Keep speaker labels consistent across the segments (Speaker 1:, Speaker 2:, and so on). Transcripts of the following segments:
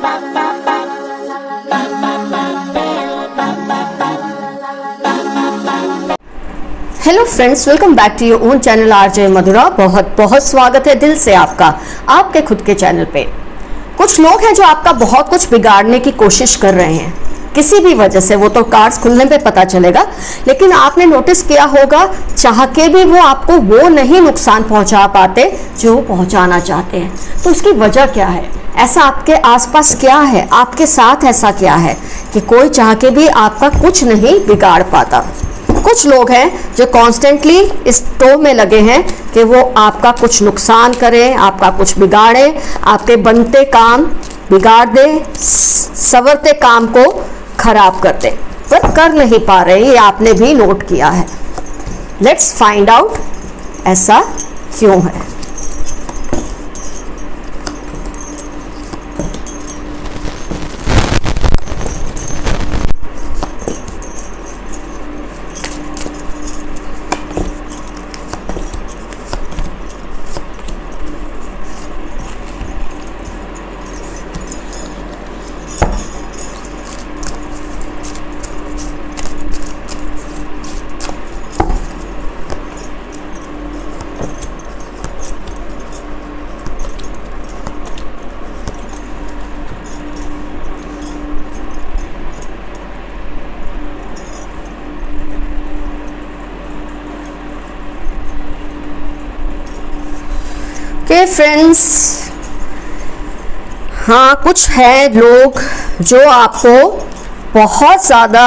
Speaker 1: Hello friends, welcome back to your own channel RJ Madhura. बहुत बहुत स्वागत है दिल से आपका आपके खुद के चैनल पे। कुछ लोग हैं जो आपका बहुत कुछ बिगाड़ने की कोशिश कर रहे हैं किसी भी वजह से, वो तो कार्ड्स खुलने पे पता चलेगा। लेकिन आपने नोटिस किया होगा, चाह के भी वो आपको वो नहीं नुकसान पहुंचा पाते जो पहुंचाना चाहते हैं। तो उसकी वजह क्या है? ऐसा आपके आसपास क्या है, आपके साथ ऐसा क्या है कि कोई चाह के भी आपका कुछ नहीं बिगाड़ पाता? कुछ लोग हैं जो कॉन्स्टेंटली इस टो में लगे हैं कि वो आपका कुछ नुकसान करें, आपका कुछ बिगाड़े, आपके बनते काम बिगाड़ दे, संवरते काम को खराब कर दे, पर कर नहीं पा रहे। ये आपने भी नोट किया है। लेट्स फाइंड आउट ऐसा क्यों है। फ्रेंड्स, हाँ, कुछ है लोग जो आपको बहुत ज़्यादा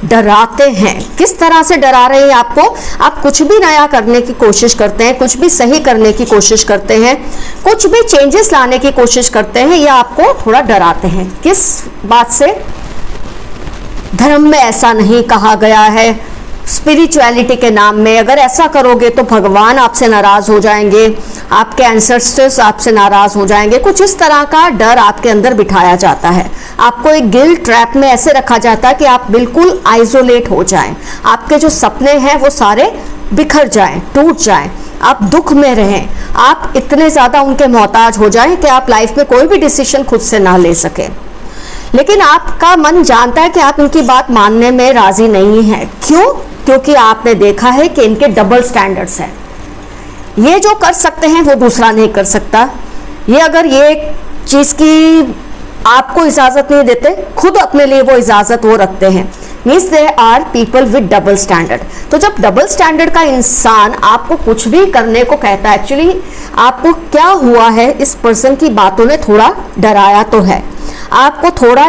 Speaker 1: डराते हैं। किस तरह से डरा रहे हैं आपको? आप कुछ भी नया करने की कोशिश करते हैं, कुछ भी सही करने की कोशिश करते हैं, कुछ भी चेंजेस लाने की कोशिश करते हैं, या आपको थोड़ा डराते हैं। किस बात से? धर्म में ऐसा नहीं कहा गया है, स्पिरिचुअलिटी के नाम में अगर ऐसा करोगे तो भगवान आपसे नाराज हो जाएंगे, आपके एंसेस्टर्स आपसे नाराज हो जाएंगे। कुछ इस तरह का डर आपके अंदर बिठाया जाता है। आपको एक गिल्ट ट्रैप में ऐसे रखा जाता है कि आप बिल्कुल आइसोलेट हो जाएं, आपके जो सपने हैं वो सारे बिखर जाएं, टूट जाएं, आप दुख में रहें, आप इतने ज़्यादा उनके मोहताज हो जाएं कि आप लाइफ में कोई भी डिसीजन खुद से ना ले सकें। लेकिन आपका मन जानता है कि आप इनकी बात मानने में राजी नहीं है। क्यों? क्योंकि आपने देखा है कि इनके डबल स्टैंडर्ड्स हैं। ये जो कर सकते हैं वो दूसरा नहीं कर सकता। ये अगर ये चीज़ की आपको इजाज़त नहीं देते, खुद अपने लिए वो इजाज़त वो रखते हैं। Means they are people with double standard. तो जब डबल स्टैंडर्ड का इंसान आपको कुछ भी करने को कहता है, एक्चुअली आपको क्या हुआ है, इस पर्सन की बातों ने थोड़ा डराया तो है, आपको थोड़ा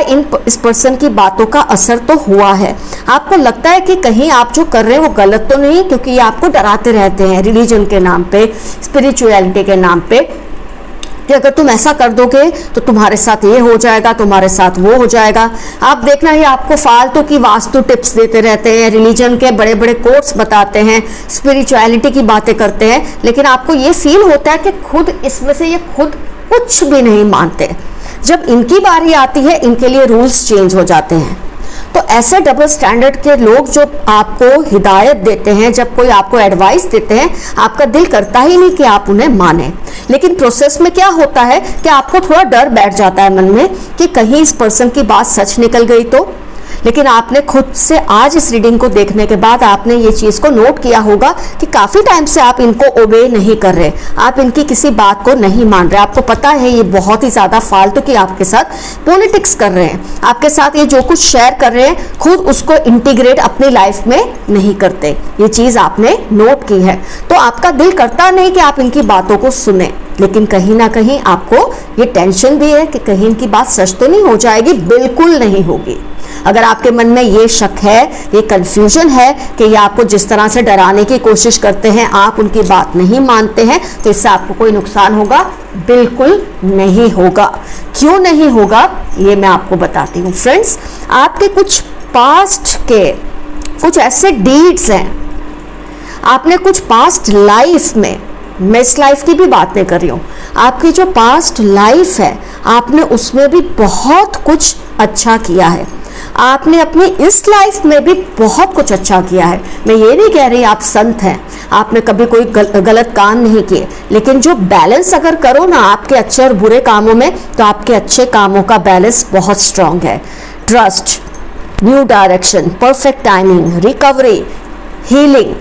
Speaker 1: इस पर्सन की बातों का असर तो हुआ है। आपको लगता है कि कहीं आप जो कर रहे हैं वो गलत तो नहीं, क्योंकि ये आपको डराते रहते हैं रिलीजन के नाम पे, स्पिरिचुअलिटी के नाम पे, कि अगर तुम ऐसा कर दोगे तो तुम्हारे साथ ये हो जाएगा, तुम्हारे साथ वो हो जाएगा। आप देखना, ये आपको फालतू की वास्तु टिप्स देते रहते हैं, रिलीजन के बड़े बड़े कोट्स बताते हैं, स्पिरिचुअलिटी की बातें करते हैं, लेकिन आपको ये फील होता है कि खुद इसमें से ये खुद कुछ भी नहीं मानते। जब इनकी बारी आती है, इनके लिए रूल्स चेंज हो जाते हैं। तो ऐसे डबल स्टैंडर्ड के लोग जो आपको हिदायत देते हैं, जब कोई आपको एडवाइस देते हैं, आपका दिल करता ही नहीं कि आप उन्हें माने। लेकिन प्रोसेस में क्या होता है कि आपको थोड़ा डर बैठ जाता है मन में कि कहीं इस पर्सन की बात सच निकल गई तो। लेकिन आपने खुद से आज इस रीडिंग को देखने के बाद आपने ये चीज़ को नोट किया होगा कि काफ़ी टाइम से आप इनको ओबे नहीं कर रहे, आप इनकी किसी बात को नहीं मान रहे। आपको पता है ये बहुत ही ज़्यादा फालतू की आपके साथ पॉलिटिक्स कर रहे हैं, आपके साथ ये जो कुछ शेयर कर रहे हैं खुद उसको इंटीग्रेट अपनी लाइफ में नहीं करते। ये चीज़ आपने नोट की है। तो आपका दिल करता नहीं कि आप इनकी बातों को सुने, लेकिन कहीं ना कहीं आपको ये टेंशन भी है कि कहीं इनकी बात सच तो नहीं हो जाएगी। बिल्कुल नहीं होगी। अगर आपके मन में ये शक है, ये कंफ्यूजन है कि ये आपको जिस तरह से डराने की कोशिश करते हैं, आप उनकी बात नहीं मानते हैं, तो इससे आपको कोई नुकसान होगा? बिल्कुल नहीं होगा। क्यों नहीं होगा ये मैं आपको बताती हूँ। फ्रेंड्स, आपके कुछ पास्ट के कुछ ऐसे डीड्स हैं, आपने कुछ पास्ट लाइफ में, मैं इस लाइफ की भी बात नहीं कर रही हूँ, आपकी जो पास्ट लाइफ है आपने उसमें भी बहुत कुछ अच्छा किया है। आपने अपनी इस लाइफ में भी बहुत कुछ अच्छा किया है। मैं ये नहीं कह रही आप संत हैं, आपने कभी कोई गलत काम नहीं किए, लेकिन जो बैलेंस अगर करो ना आपके अच्छे और बुरे कामों में, तो आपके अच्छे कामों का बैलेंस बहुत स्ट्रांग है। Trust, new direction, perfect timing, recovery, healing,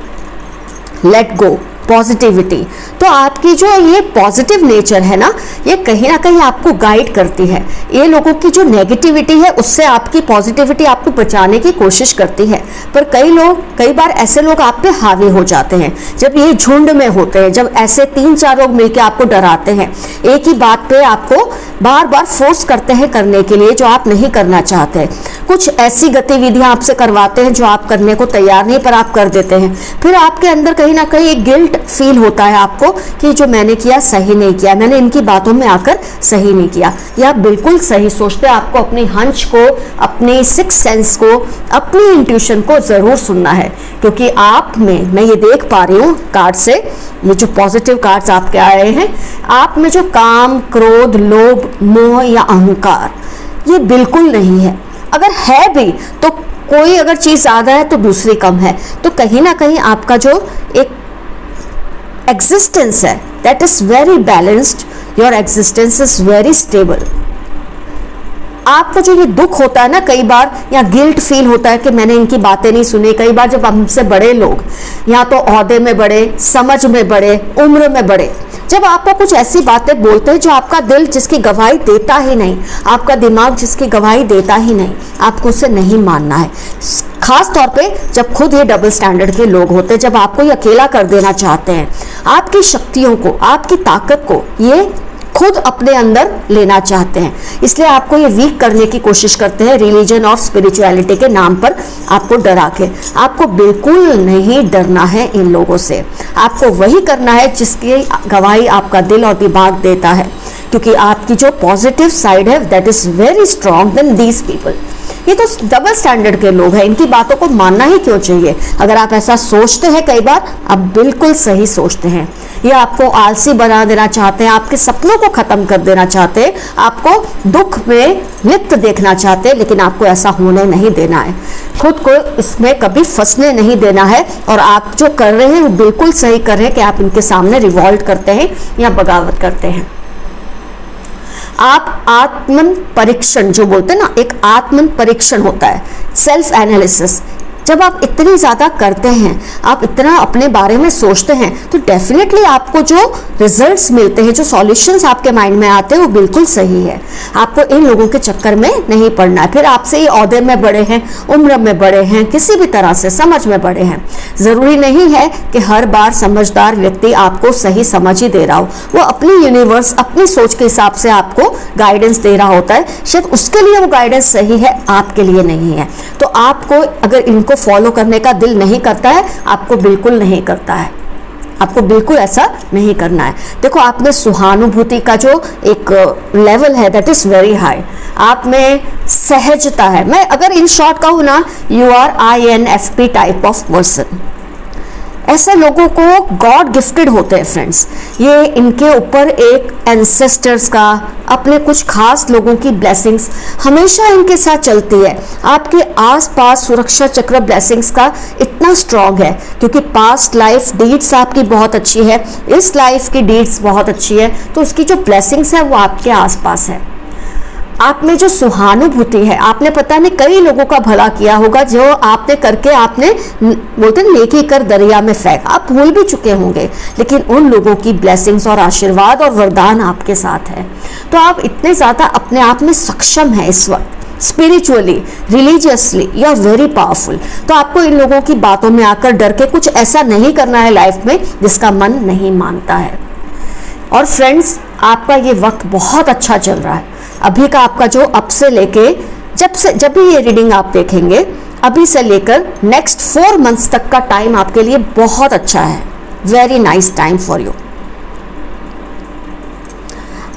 Speaker 1: let go, positivity. तो आपकी जो ये पॉजिटिव नेचर है ना, ये कहीं ना कहीं आपको गाइड करती है। ये लोगों की जो नेगेटिविटी है उससे आपकी पॉजिटिविटी आपको बचाने की कोशिश करती है। पर कई बार ऐसे लोग आप पे हावी हो जाते हैं, जब ये झुंड में होते हैं, जब ऐसे 3-4 लोग मिलकर आपको डराते हैं, एक ही बात पे आपको बार बार फोर्स करते हैं करने के लिए जो आप नहीं करना चाहते। कुछ ऐसी गतिविधियां आपसे करवाते हैं जो आप करने को तैयार नहीं, पर आप कर देते हैं। फिर आपके अंदर कहीं ना कहीं एक गिल्ट फील होता है आपको कि जो मैंने किया सही नहीं किया, मैंने इनकी बातों में आकर सही नहीं किया। या बिल्कुल सही सोचते, आपको अपनी हंच को, अपने सिक्स सेंस को, अपनी इंट्यूशन को जरूर सुनना है, क्योंकि आप में, मैं ये देख पा रही हूँ कार्ड से, ये जो पॉजिटिव कार्ड्स आपके आए हैं, आप में जो काम, क्रोध, लोभ, मोह या अहंकार, ये बिल्कुल नहीं है। अगर है भी तो कोई अगर चीज ज्यादा है तो दूसरी कम है। तो कहीं ना कहीं आपका जो एक एग्जिस्टेंस है, that is very balanced, your existence is very stable. आपको जो ये दुख होता है ना कई बार, या गिल्ट फील होता है कि मैंने इनकी बातें नहीं सुनी, कई बार जब हमसे बड़े लोग, या तो ओहदे में बड़े, समझ में बड़े, उम्र में बड़े, जब आपको कुछ ऐसी बातें बोलते हैं जो आपका दिल जिसकी गवाही देता ही नहीं, आपका दिमाग जिसकी गवाही देता ही नहीं, आपको उसे नहीं मानना है। खास तौर पे जब खुद ये डबल स्टैंडर्ड के लोग होते हैं, जब आपको ये अकेला कर देना चाहते हैं, आपकी शक्तियों को, आपकी ताकत को ये खुद अपने अंदर लेना चाहते हैं, इसलिए आपको ये वीक करने की कोशिश करते हैं रिलीजन और स्पिरिचुअलिटी के नाम पर, आपको डरा के। आपको बिल्कुल नहीं डरना है इन लोगों से, आपको वही करना है जिसकी गवाही आपका दिल और दिमाग देता है, क्योंकि आपकी जो पॉजिटिव साइड है that is very strong than these people. ये तो डबल स्टैंडर्ड के लोग हैं, इनकी बातों को मानना ही क्यों चाहिए। अगर आप ऐसा सोचते हैं कई बार, आप बिल्कुल सही सोचते हैं। ये आपको आलसी बना देना चाहते हैं, आपके सपनों को खत्म कर देना चाहते हैं, आपको दुख में लिप्त देखना चाहते हैं, लेकिन आपको ऐसा होने नहीं देना है। खुद को इसमें कभी फंसने नहीं देना है, और आप जो कर रहे हैं वो बिल्कुल सही कर रहे हैं कि आप इनके सामने रिवॉल्ट करते हैं या बगावत करते हैं। आप आत्मन परीक्षण जो बोलते हैं ना, एक आत्मन परीक्षण होता है, सेल्फ एनालिसिस। जब आप इतनी ज़्यादा करते हैं, आप इतना अपने बारे में सोचते हैं, तो डेफिनेटली आपको जो रिजल्ट्स मिलते हैं, जो सॉल्यूशंस आपके माइंड में आते हैं, वो बिल्कुल सही है। आपको इन लोगों के चक्कर में नहीं पड़ना है। फिर आपसे ये ओहदे में बड़े हैं, उम्र में बड़े हैं, किसी भी तरह से समझ में बड़े हैं, ज़रूरी नहीं है कि हर बार समझदार व्यक्ति आपको सही समझ ही दे रहा हो। वो अपनी यूनिवर्स, अपनी सोच के हिसाब से आपको गाइडेंस दे रहा होता है, शायद उसके लिए वो गाइडेंस सही है, आपके लिए नहीं है। तो आपको अगर इनको फॉलो करने का दिल नहीं करता है, आपको बिल्कुल नहीं करता है, आपको बिल्कुल ऐसा नहीं करना है। देखो, आप में सहानुभूति का जो एक लेवल है दैट इज वेरी हाई, आप में सहजता है। मैं अगर इन शॉर्ट कहूँ ना, you are INFP type of person. ऐसे लोगों को गॉड गिफ्टेड होते हैं फ्रेंड्स। ये इनके ऊपर एक एंसेस्टर्स का, अपने कुछ खास लोगों की ब्लेसिंग्स हमेशा इनके साथ चलती है। आपके आसपास सुरक्षा चक्र ब्लेसिंग्स का इतना स्ट्रॉन्ग है, क्योंकि पास्ट लाइफ डीड्स आपकी बहुत अच्छी है, इस लाइफ की डीड्स बहुत अच्छी है, तो उसकी जो ब्लेसिंग्स है वो आपके आसपास है। आप में जो सहानुभूति है, आपने पता नहीं कई लोगों का भला किया होगा, जो आपने करके आपने बोलते नेकी कर दरिया में फेंक, आप भूल भी चुके होंगे, लेकिन उन लोगों की ब्लेसिंग्स और आशीर्वाद और वरदान आपके साथ है। तो आप इतने ज़्यादा अपने आप में सक्षम हैं इस वक्त, spiritually, religiously, you are very powerful. तो आपको इन लोगों की बातों में आकर डर के कुछ ऐसा नहीं करना है लाइफ में जिसका मन नहीं मानता है। और फ्रेंड्स, आपका ये वक्त बहुत अच्छा चल रहा है। अभी का आपका जो अब से लेके जब भी ये रीडिंग आप देखेंगे, अभी से लेकर नेक्स्ट 4 मंथ्स तक का टाइम आपके लिए बहुत अच्छा है। Very nice time for you.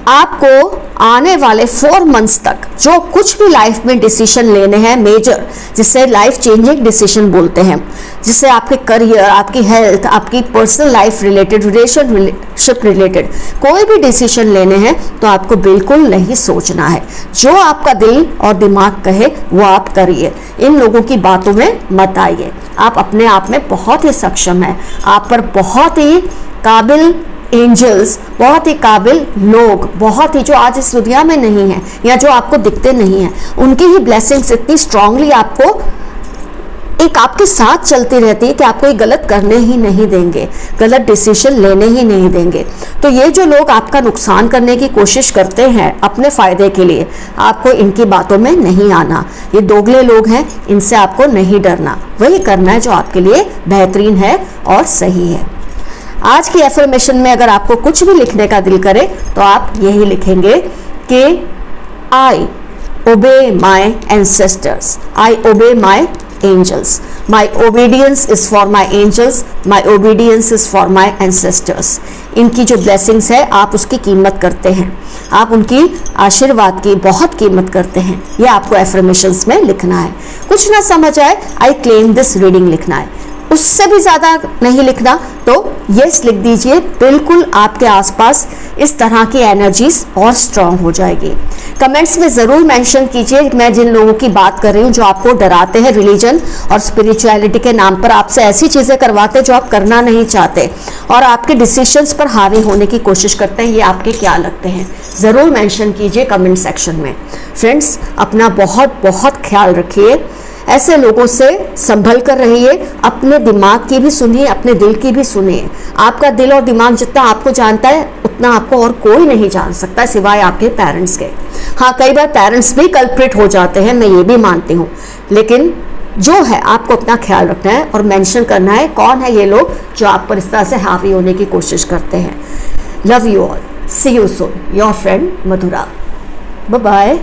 Speaker 1: आपको आने वाले 4 मंथ्स तक जो कुछ भी लाइफ में डिसीजन लेने हैं मेजर, जिसे लाइफ चेंजिंग डिसीजन बोलते हैं, जिससे आपके करियर, आपकी हेल्थ, आपकी personal life related, relationship related कोई भी डिसीजन लेने हैं तो आपको बिल्कुल नहीं सोचना है। जो आपका दिल और दिमाग कहे वो आप करिए, इन लोगों की बातों में मत आइए। आप अपने आप में बहुत ही सक्षम हैं, आप पर बहुत ही काबिल एंजल्स, बहुत ही काबिल लोग, बहुत ही जो आज इस दुनिया में नहीं है या जो आपको दिखते नहीं हैं, उनकी ही ब्लेसिंग्स इतनी स्ट्रांगली आपको एक आपके साथ चलती रहती है कि आपको ये गलत करने ही नहीं देंगे, गलत डिसीजन लेने ही नहीं देंगे। तो ये जो लोग आपका नुकसान करने की कोशिश करते हैं अपने फायदे के लिए, आपको इनकी बातों में नहीं आना। ये दोगले लोग हैं, इनसे आपको नहीं डरना, वही करना है जो आपके लिए बेहतरीन है और सही है। आज की एफर्मेशन में अगर आपको कुछ भी लिखने का दिल करे तो आप यही लिखेंगे कि आई ओबे माई एंसेस्टर्स, आई ओबे माई angels, my obedience is for my angels, my obedience is for my ancestors। इनकी जो ब्लेसिंग्स है आप उसकी कीमत करते हैं, आप उनकी आशीर्वाद की बहुत कीमत करते हैं। ये आपको एफर्मेशंस में लिखना है। कुछ ना समझ आए, आई क्लेम दिस रीडिंग लिखना है। उससे भी ज़्यादा नहीं लिखना तो यस लिख दीजिए। बिल्कुल आपके आसपास इस तरह की एनर्जीज और स्ट्रांग हो जाएगी। कमेंट्स में ज़रूर मेंशन कीजिए मैं जिन लोगों की बात कर रही हूँ जो आपको डराते हैं रिलीजन और स्पिरिचुअलिटी के नाम पर, आपसे ऐसी चीज़ें करवाते जो आप करना नहीं चाहते और आपके डिसीजंस पर हावी होने की कोशिश करते हैं। ये आपके क्या लगते हैं, ज़रूर मेंशन कीजिए कमेंट सेक्शन में। फ्रेंड्स, अपना बहुत बहुत ख्याल रखिए, ऐसे लोगों से संभल कर रहिए, अपने दिमाग की भी सुनिए, अपने दिल की भी सुनिए। आपका दिल और दिमाग जितना आपको जानता है उतना आपको और कोई नहीं जान सकता सिवाय आपके पेरेंट्स के। हाँ, कई बार पेरेंट्स भी कल्प्रिट हो जाते हैं, मैं ये भी मानती हूँ, लेकिन जो है आपको अपना ख्याल रखना है और मेंशन करना है कौन है ये लोग जो आप पर इस तरह से हावी होने की कोशिश करते हैं। Love you all, see you soon, your friend Madhura, bye bye.